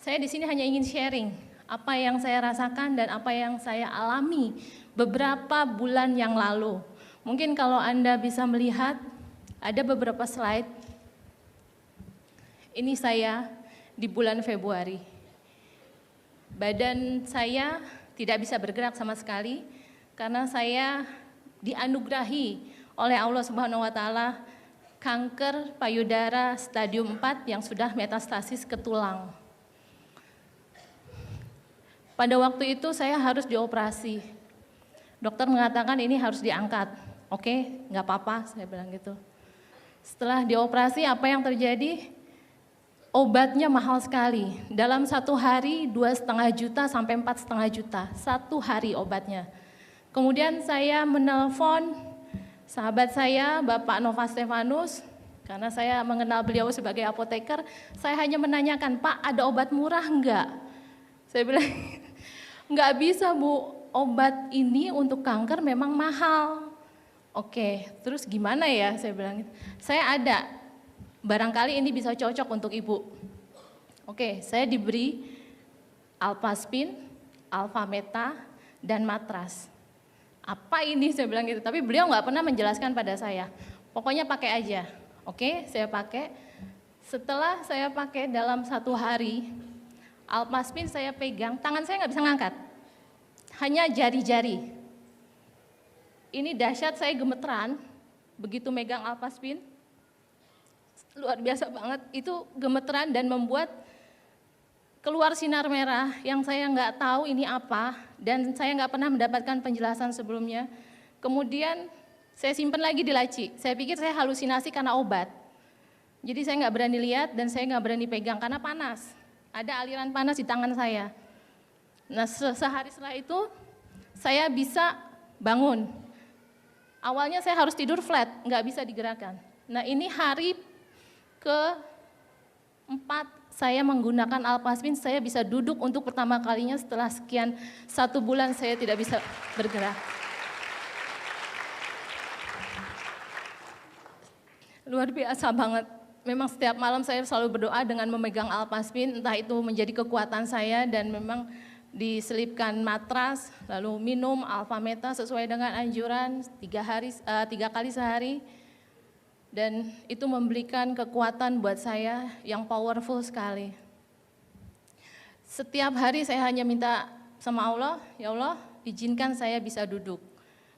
Saya di sini hanya ingin sharing apa yang saya rasakan dan apa yang saya alami beberapa bulan yang lalu. Mungkin kalau Anda bisa melihat, ada beberapa slide. Ini saya di bulan Februari. Badan saya tidak bisa bergerak sama sekali karena saya dianugerahi oleh Allah Subhanahu wa taala kanker payudara stadium 4 yang sudah metastasis ke tulang. Pada waktu itu saya harus dioperasi. Dokter mengatakan ini harus diangkat. Oke, nggak apa-apa, saya bilang gitu. Setelah dioperasi, apa yang terjadi? Obatnya mahal sekali. Dalam satu hari 2,5 juta sampai 4,5 juta. Satu hari obatnya. Kemudian saya menelpon sahabat saya, Bapak Nova Stefanus, karena saya mengenal beliau sebagai apoteker. Saya hanya menanyakan, Pak, ada obat murah enggak? Saya bilang, enggak bisa Bu, obat ini untuk kanker memang mahal. Oke, terus gimana ya? Saya bilang, saya ada, barangkali ini bisa cocok untuk Ibu. Oke, saya diberi Alphaspin, Alphameta, dan matras. Apa ini? Saya bilang gitu, tapi beliau nggak pernah menjelaskan pada saya. Pokoknya pakai aja. Oke, saya pakai. Setelah saya pakai dalam satu hari, Alphaspin saya pegang, tangan saya nggak bisa ngangkat. Hanya jari-jari. Ini dahsyat, saya gemeteran, begitu megang Alphaspin, luar biasa banget, itu gemeteran dan membuat keluar sinar merah yang saya nggak tahu ini apa, dan saya nggak pernah mendapatkan penjelasan sebelumnya. Kemudian saya simpan lagi di laci, saya pikir saya halusinasi karena obat. Jadi saya nggak berani lihat dan saya nggak berani pegang karena panas, ada aliran panas di tangan saya. Nah sehari setelah itu saya bisa bangun. Awalnya saya harus tidur flat, nggak bisa digerakkan. Nah ini hari ke-4 saya menggunakan Alphaspin, saya bisa duduk untuk pertama kalinya setelah sekian 1 bulan saya tidak bisa bergerak. Luar biasa banget. Memang setiap malam saya selalu berdoa dengan memegang Alphaspin, entah itu menjadi kekuatan saya dan memang diselipkan matras, lalu minum Alphameta sesuai dengan anjuran 3 kali sehari. Dan itu memberikan kekuatan buat saya yang powerful sekali. Setiap hari saya hanya minta sama Allah, ya Allah izinkan saya bisa duduk.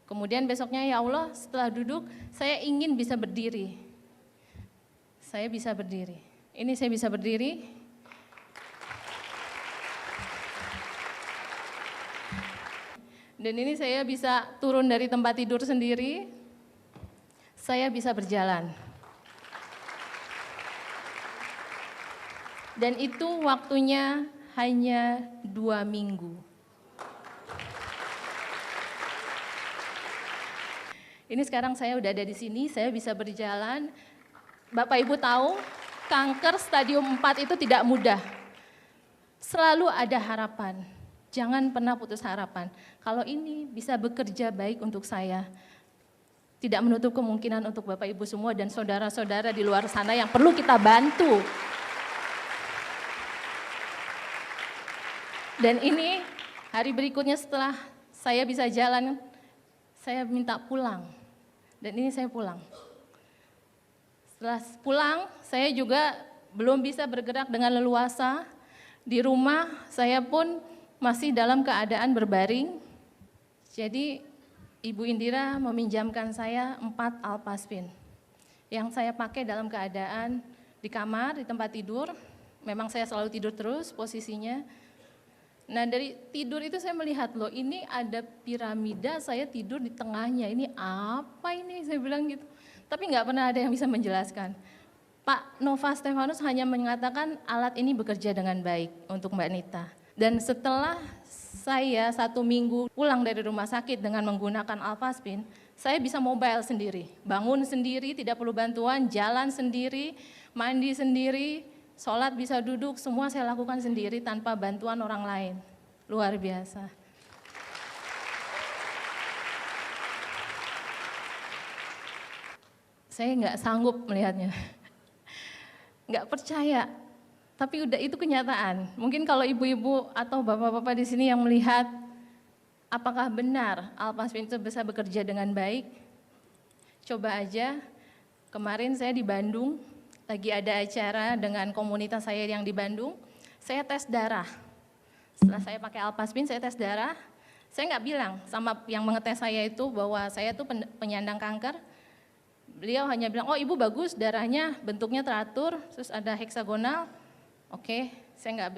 Kemudian besoknya, ya Allah setelah duduk saya ingin bisa berdiri. Saya bisa berdiri. Ini saya bisa berdiri. Dan ini saya bisa turun dari tempat tidur sendiri. Saya bisa berjalan. Dan itu waktunya hanya 2 minggu. Ini sekarang saya udah ada di sini, saya bisa berjalan. Bapak Ibu tahu, kanker stadium 4 itu tidak mudah. Selalu ada harapan. Jangan pernah putus harapan. Kalau ini bisa bekerja baik untuk saya, tidak menutup kemungkinan untuk Bapak Ibu semua dan saudara-saudara di luar sana yang perlu kita bantu. Dan ini hari berikutnya setelah saya bisa jalan, saya minta pulang. Dan ini saya pulang. Setelah pulang, saya juga belum bisa bergerak dengan leluasa. Di rumah saya pun masih dalam keadaan berbaring. Jadi Ibu Indira meminjamkan saya 4 Alphaspin yang saya pakai dalam keadaan di kamar, di tempat tidur. Memang saya selalu tidur terus posisinya. Nah dari tidur itu saya melihat, loh ini ada piramida, saya tidur di tengahnya, ini apa ini? Saya bilang gitu. Tapi nggak pernah ada yang bisa menjelaskan. Pak Nova Stefanus hanya mengatakan alat ini bekerja dengan baik untuk Mbak Nita. Dan setelah saya 1 minggu pulang dari rumah sakit dengan menggunakan Alphaspin, saya bisa mobile sendiri, bangun sendiri, tidak perlu bantuan, jalan sendiri, mandi sendiri, sholat bisa duduk, semua saya lakukan sendiri tanpa bantuan orang lain. Luar biasa. Saya nggak sanggup melihatnya, nggak percaya. Tapi udah itu kenyataan. Mungkin kalau ibu-ibu atau bapak-bapak di sini yang melihat, apakah benar Alpaspin itu bisa bekerja dengan baik? Coba aja, kemarin saya di Bandung, lagi ada acara dengan komunitas saya yang di Bandung, saya tes darah. Setelah saya pakai Alpaspin, saya tes darah, saya nggak bilang sama yang mengetes saya itu bahwa saya itu penyandang kanker. Beliau hanya bilang, oh ibu bagus, darahnya bentuknya teratur, terus ada heksagonal. Oke, saya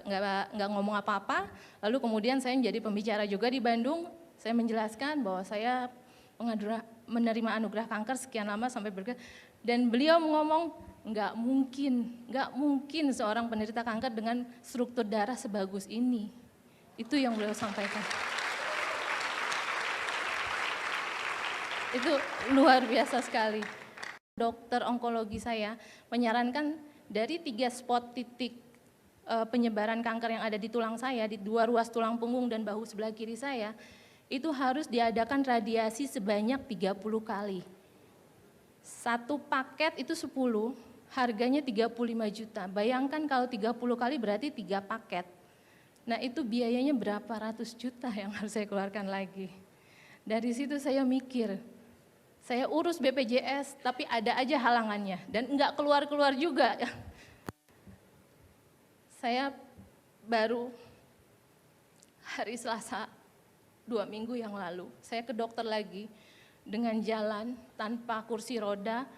nggak ngomong apa-apa. Lalu kemudian saya menjadi pembicara juga di Bandung. Saya menjelaskan bahwa saya menerima anugerah kanker sekian lama sampai bergerak. Dan beliau ngomong, nggak mungkin seorang penderita kanker dengan struktur darah sebagus ini. Itu yang beliau sampaikan. Itu luar biasa sekali. Dokter onkologi saya menyarankan dari 3 spot titik penyebaran kanker yang ada di tulang saya, di 2 ruas tulang punggung dan bahu sebelah kiri saya, itu harus diadakan radiasi sebanyak 30 kali. 1 paket itu 10, harganya 35 juta. Bayangkan kalau 30 kali berarti 3 paket. Nah itu biayanya berapa ratus juta yang harus saya keluarkan lagi. Dari situ saya mikir, saya urus BPJS tapi ada aja halangannya dan enggak keluar-keluar juga. Saya baru hari Selasa 2 minggu yang lalu, saya ke dokter lagi dengan jalan tanpa kursi roda,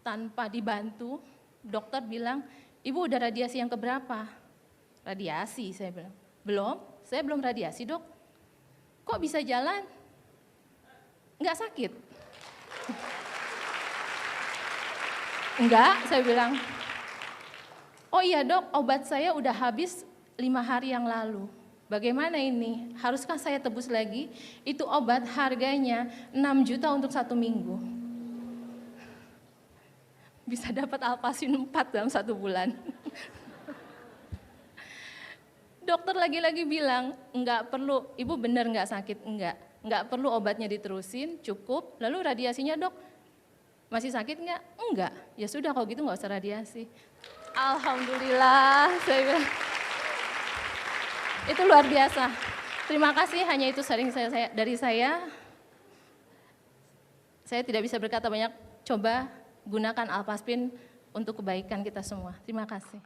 tanpa dibantu. Dokter bilang, ibu udah radiasi yang keberapa? Radiasi, saya bilang. Belum, saya belum radiasi dok. Kok bisa jalan? Enggak sakit? Enggak, saya bilang. Oh iya dok, obat saya udah habis 5 hari yang lalu. Bagaimana ini? Haruskah saya tebus lagi? Itu obat harganya 6 juta untuk 1 minggu. Bisa dapat Alpaspin 4 dalam 1 bulan. Dokter lagi-lagi bilang, enggak perlu, ibu benar enggak sakit? Enggak perlu obatnya diterusin, cukup. Lalu radiasinya dok, masih sakit enggak? Enggak, ya sudah kalau gitu enggak usah radiasi. Alhamdulillah, saya bilang. Itu luar biasa. Terima kasih, hanya itu sering dari saya. Saya tidak bisa berkata banyak, coba gunakan Alpaspin untuk kebaikan kita semua. Terima kasih.